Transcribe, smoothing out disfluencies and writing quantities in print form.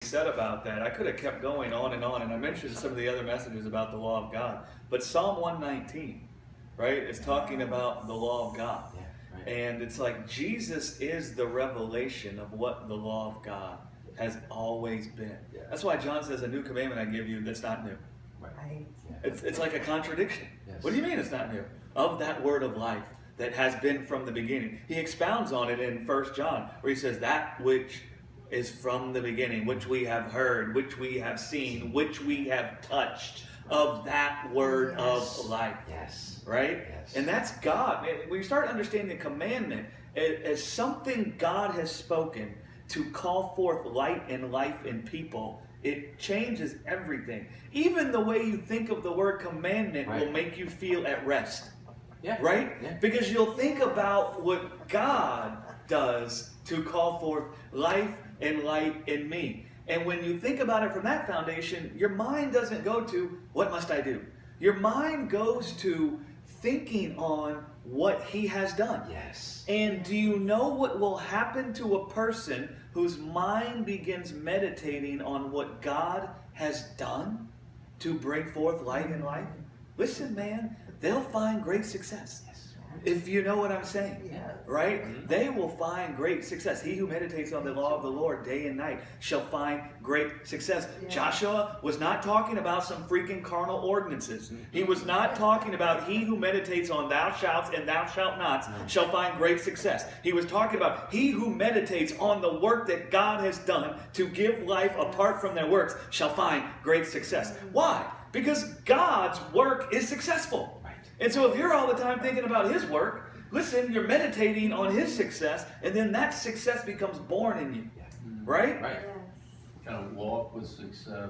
said about that. I could have kept going on, and I mentioned some of the other messages about the law of God. But Psalm 119, right, is talking about the law of God. Yeah, right. And it's like Jesus is the revelation of what the law of God has always been. Yeah. That's why John says, a new commandment I give you that's not new. Right. Yeah. It's like a contradiction. Yes. What do you mean it's not new? Of that word of life that has been from the beginning. He expounds on it in 1 John, where he says, that which is from the beginning, which we have heard, which we have seen, which we have touched, of that word of life. Yes. Right? Yes. And that's God. When you start understanding the commandment as something God has spoken to call forth light and life in people, it changes everything. Even the way you think of the word commandment will make you feel at rest. Yeah. Right? Yeah. Because you'll think about what God does to call forth life and light in me. And when you think about it from that foundation, your mind doesn't go to, what must I do? Your mind goes to thinking on what he has done. Yes. And do you know what will happen to a person whose mind begins meditating on what God has done to bring forth light and life? Listen, man, they'll find great success. If you know what I'm saying, right? They will find great success. He who meditates on the law of the Lord day and night shall find great success. Joshua was not talking about some freaking carnal ordinances. He was not talking about he who meditates on thou shalt and thou shalt not shall find great success. He was talking about he who meditates on the work that God has done to give life apart from their works shall find great success. Why? Because God's work is successful. And so if you're all the time thinking about his work, listen, you're meditating on his success, and then that success becomes born in you. Right? Right. Kind of walk with success.